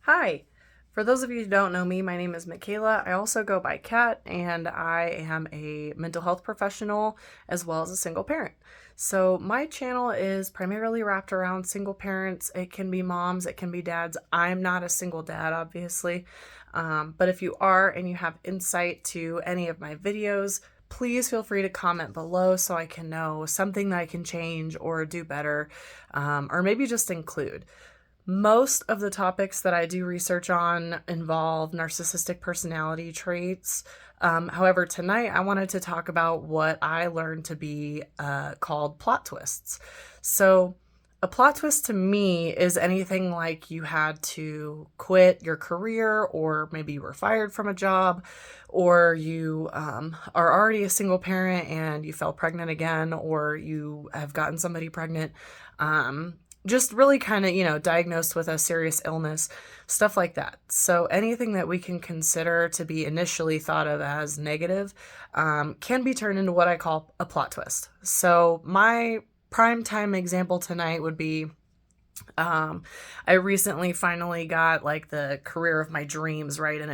Hi. For those of you who don't know me, my name is Michaela. I also go by Kat, and I am a mental health professional as well as a single parent. So, my channel is primarily wrapped around single parents. It can be moms, it can be dads. I'm not a single dad, obviously. But if you are and you have insight to any of my videos, please feel free to comment below so I can know something that I can change or do better, or maybe just include. Most of the topics that I do research on involve narcissistic personality traits. However, tonight I wanted to talk about what I learned to be called plot twists. So, a plot twist to me is anything like you had to quit your career, or maybe you were fired from a job, or you are already a single parent and you fell pregnant again, or you have gotten somebody pregnant. Just really kind of, diagnosed with a serious illness, stuff like that. So anything that we can consider to be initially thought of as negative can be turned into what I call a plot twist. So my prime time example tonight would be I recently finally got like the career of my dreams, right? And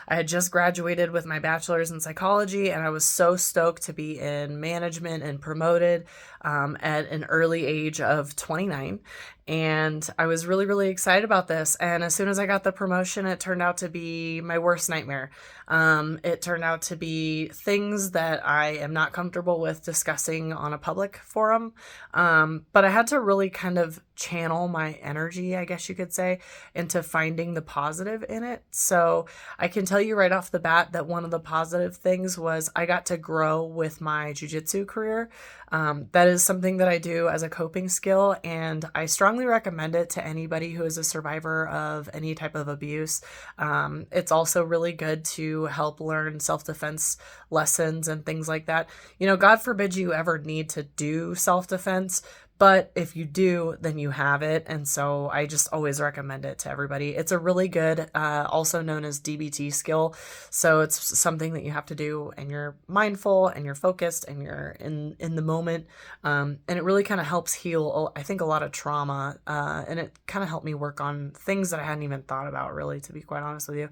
I had just graduated with my bachelor's in psychology, and I was so stoked to be in management and promoted at an early age of 29. And I was really, really excited about this. And as soon as I got the promotion, it turned out to be my worst nightmare. It turned out to be things that I am not comfortable with discussing on a public forum. But I had to really kind of channel my energy, I guess you could say, into finding the positive in it. So I can tell you right off the bat that one of the positive things was I got to grow with my jujitsu career. That is something that I do as a coping skill, and I strongly recommend it to anybody who is a survivor of any type of abuse. It's also really good to help learn self-defense lessons and things like that. God forbid you ever need to do self-defense, but if you do, then you have it. And so I just always recommend it to everybody. It's a really good, also known as DBT skill. So it's something that you have to do and you're mindful and you're focused and you're in the moment. And it really kind of helps heal, I think, a lot of trauma. And it kind of helped me work on things that I hadn't even thought about, really, to be quite honest with you.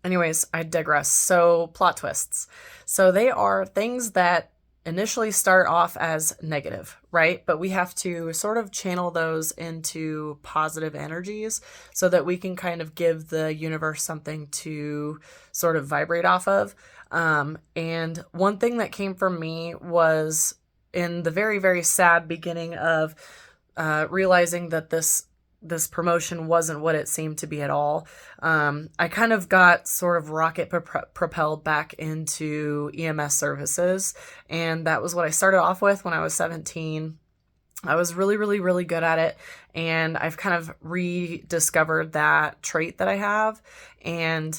Anyways, I digress. So plot twists. So they are things that initially start off as negative, right? But we have to sort of channel those into positive energies so that we can kind of give the universe something to sort of vibrate off of. And one thing that came from me was in the very, very sad beginning of realizing that this promotion wasn't what it seemed to be at all. I kind of got sort of rocket propelled back into EMS services. And that was what I started off with when I was 17. I was really, really, really good at it. And I've kind of rediscovered that trait that I have. And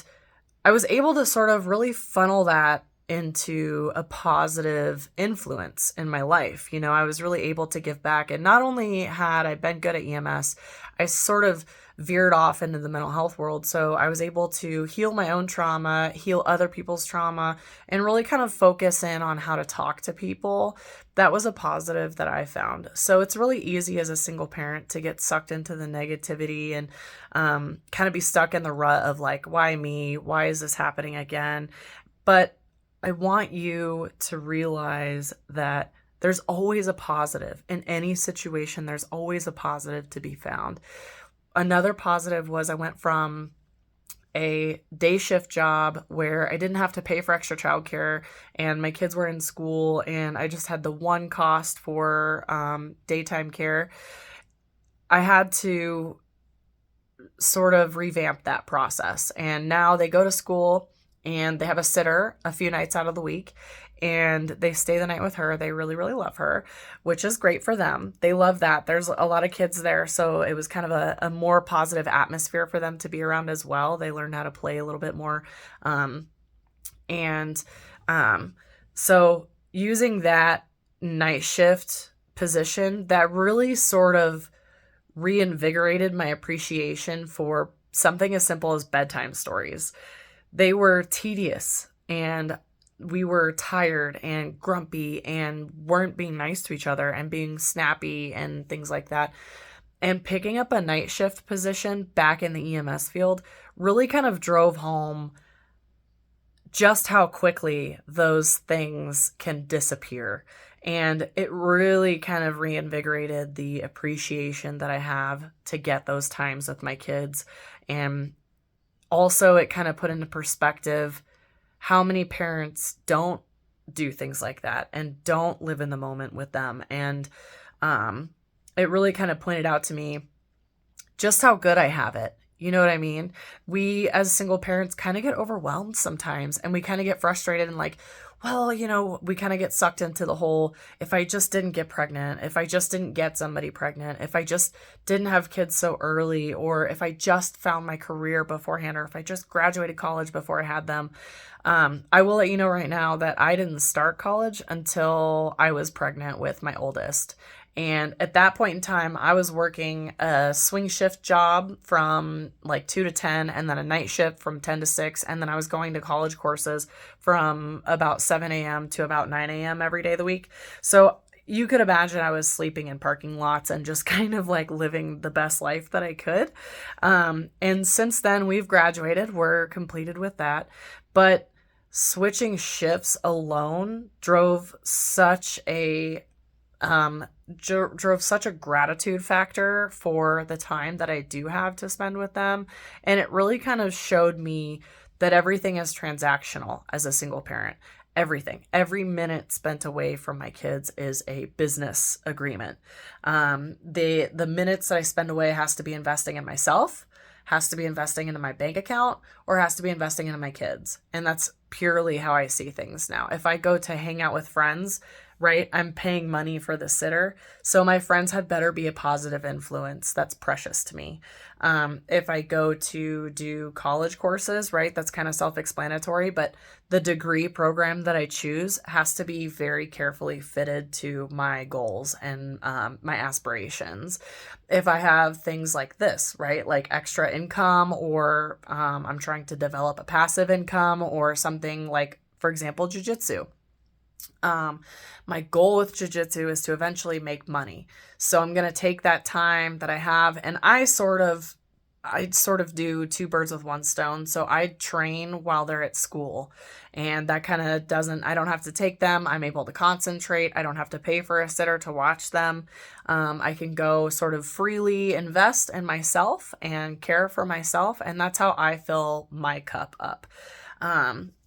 I was able to sort of really funnel that into a positive influence in my life. I was really able to give back. And not only had I been good at EMS, I sort of veered off into the mental health world. So I was able to heal my own trauma, heal other people's trauma, and really kind of focus in on how to talk to people. That was a positive that I found. So it's really easy as a single parent to get sucked into the negativity and kind of be stuck in the rut of like, why me? Why is this happening again? But I want you to realize that there's always a positive. In any situation, there's always a positive to be found. Another positive was I went from a day shift job where I didn't have to pay for extra childcare and my kids were in school and I just had the one cost for daytime care. I had to sort of revamp that process. And now they go to school and they have a sitter a few nights out of the week, and they stay the night with her. They really, really love her, which is great for them. They love that. There's a lot of kids there, so it was kind of a more positive atmosphere for them to be around as well. They learned how to play a little bit more. So using that night shift position, that really sort of reinvigorated my appreciation for something as simple as bedtime stories. They were tedious and we were tired and grumpy and weren't being nice to each other and being snappy and things like that. And picking up a night shift position back in the EMS field really kind of drove home just how quickly those things can disappear. And it really kind of reinvigorated the appreciation that I have to get those times with my kids. And also, it kind of put into perspective how many parents don't do things like that and don't live in the moment with them. And it really kind of pointed out to me just how good I have it. You know what I mean? We as single parents kind of get overwhelmed sometimes, and we kind of get frustrated and like, well, we kind of get sucked into the whole, if I just didn't get pregnant, if I just didn't get somebody pregnant, if I just didn't have kids so early, or if I just found my career beforehand, or if I just graduated college before I had them. I will let you know right now that I didn't start college until I was pregnant with my oldest. And at that point in time, I was working a swing shift job from like 2 to 10, and then a night shift from 10 to 6. And then I was going to college courses from about 7 a.m. to about 9 a.m. every day of the week. So you could imagine I was sleeping in parking lots and just kind of like living the best life that I could. And since then, we've graduated. We're completed with that. But switching shifts alone drove such a gratitude factor for the time that I do have to spend with them. And it really kind of showed me that everything is transactional as a single parent. Everything, every minute spent away from my kids is a business agreement. The minutes that I spend away has to be investing in myself, has to be investing into my bank account, or has to be investing into my kids. And that's purely how I see things now. If I go to hang out with friends, right, I'm paying money for the sitter. So my friends had better be a positive influence. That's precious to me. If I go to do college courses, right, that's kind of self-explanatory, but the degree program that I choose has to be very carefully fitted to my goals and my aspirations. If I have things like this, right, like extra income, or I'm trying to develop a passive income, or something like, for example, jujitsu. My goal with jiu-jitsu is to eventually make money. So I'm going to take that time that I have, and I sort of do two birds with one stone. So I train while they're at school, and that kind of I don't have to take them. I'm able to concentrate. I don't have to pay for a sitter to watch them. I can go sort of freely invest in myself and care for myself. And that's how I fill my cup up.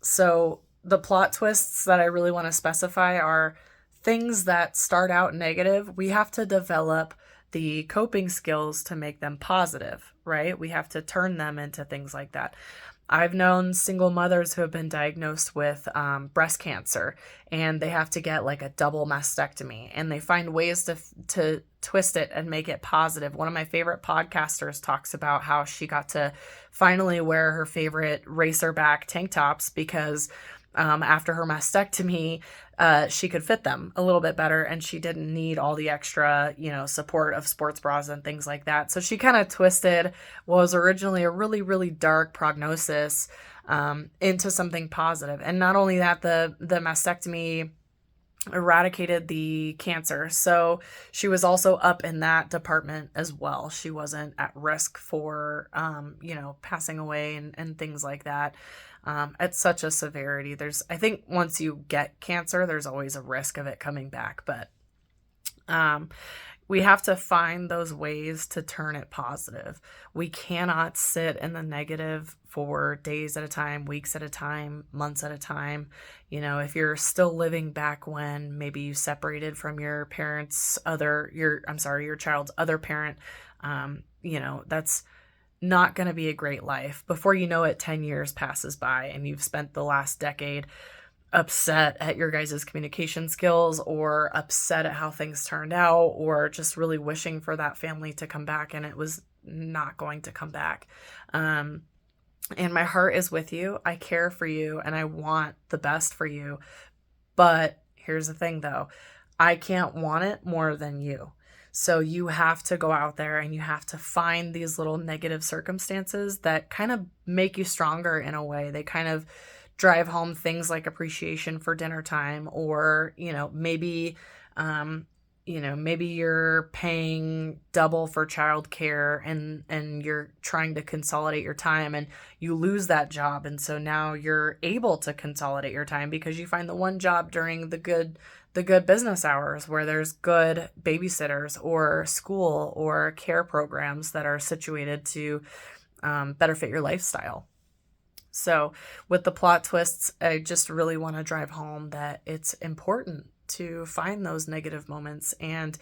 So the plot twists that I really want to specify are things that start out negative. We have to develop the coping skills to make them positive, right? We have to turn them into things like that. I've known single mothers who have been diagnosed with breast cancer, and they have to get like a double mastectomy, and they find ways to twist it and make it positive. One of my favorite podcasters talks about how she got to finally wear her favorite racerback tank tops because after her mastectomy, she could fit them a little bit better, and she didn't need all the extra, support of sports bras and things like that. So she kind of twisted what was originally a really, really dark prognosis into something positive. And not only that, the mastectomy eradicated the cancer. So she was also up in that department as well. She wasn't at risk for, passing away and things like that. At such a severity. I think once you get cancer, there's always a risk of it coming back, but we have to find those ways to turn it positive. We cannot sit in the negative for days at a time, weeks at a time, months at a time. If you're still living back when maybe you separated from your your child's other parent, that's not going to be a great life. Before you know it, 10 years passes by, and you've spent the last decade upset at your guys' communication skills, or upset at how things turned out, or just really wishing for that family to come back, and it was not going to come back. And my heart is with you. I care for you, and I want the best for you. But here's the thing, though. I can't want it more than you. So you have to go out there and you have to find these little negative circumstances that kind of make you stronger in a way. They kind of drive home things like appreciation for dinner time, or, maybe maybe you're paying double for childcare and you're trying to consolidate your time and you lose that job. And so now you're able to consolidate your time because you find the one job during the good business hours where there's good babysitters or school or care programs that are situated to better fit your lifestyle. So with the plot twists, I just really want to drive home that it's important to find those negative moments. And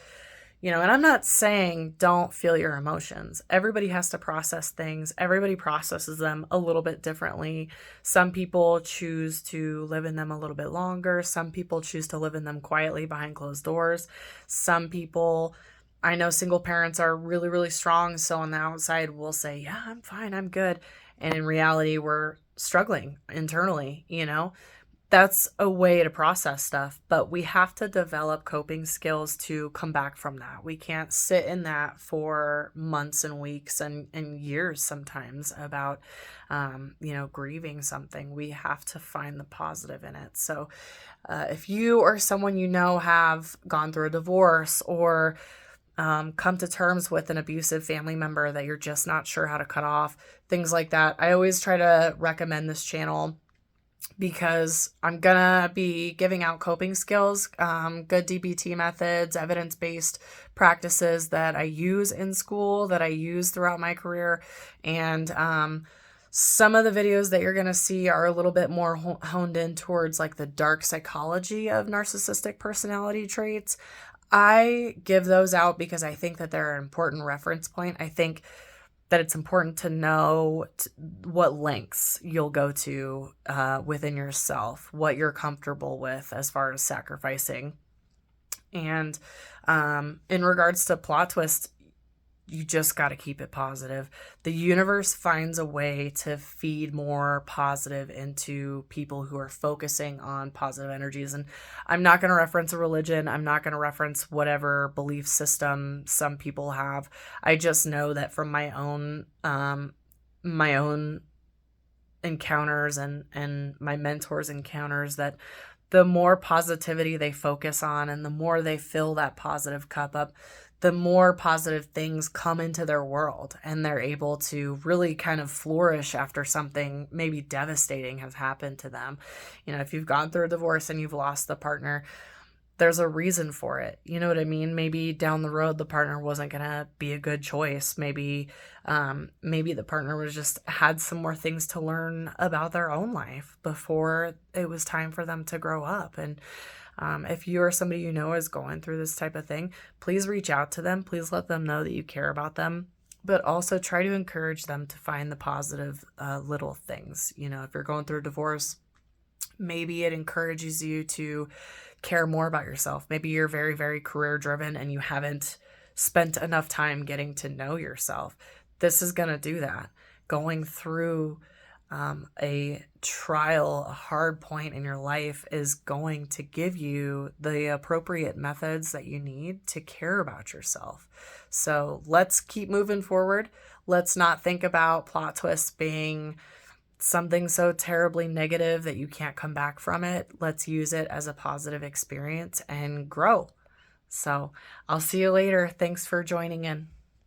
I'm not saying don't feel your emotions. Everybody has to process things. Everybody processes them a little bit differently. Some people choose to live in them a little bit longer. Some people choose to live in them quietly behind closed doors. Some people, I know single parents are really, really strong. So on the outside, we'll say, yeah, I'm fine, I'm good. And in reality, we're struggling internally. That's a way to process stuff, but we have to develop coping skills to come back from that. We can't sit in that for months and weeks and years sometimes about, grieving something. We have to find the positive in it. So if you or someone have gone through a divorce or come to terms with an abusive family member that you're just not sure how to cut off, things like that, I always try to recommend this channel because I'm gonna be giving out coping skills, good DBT methods, evidence-based practices that I use in school, that I use throughout my career. And some of the videos that you're gonna see are a little bit more honed in towards like the dark psychology of narcissistic personality traits. I give those out because I think that they're an important reference point. I think that it's important to know what lengths you'll go to within yourself, what you're comfortable with as far as sacrificing. And in regards to plot twist, you just got to keep it positive. The universe finds a way to feed more positive into people who are focusing on positive energies. And I'm not going to reference a religion. I'm not going to reference whatever belief system some people have. I just know that from my own encounters and my mentors' encounters, that the more positivity they focus on and the more they fill that positive cup up, the more positive things come into their world and they're able to really kind of flourish after something maybe devastating has happened to them. If you've gone through a divorce and you've lost the partner, there's a reason for it. You know what I mean? Maybe down the road, the partner wasn't going to be a good choice. Maybe the partner was just had some more things to learn about their own life before it was time for them to grow up. And if you or somebody is going through this type of thing, please reach out to them. Please let them know that you care about them, but also try to encourage them to find the positive little things. If you're going through a divorce, maybe it encourages you to care more about yourself. Maybe you're very, very career driven and you haven't spent enough time getting to know yourself. This is going to do that. Going through a trial, a hard point in your life is going to give you the appropriate methods that you need to care about yourself. So let's keep moving forward. Let's not think about plot twists being something so terribly negative that you can't come back from it. Let's use it as a positive experience and grow. So I'll see you later. Thanks for joining in.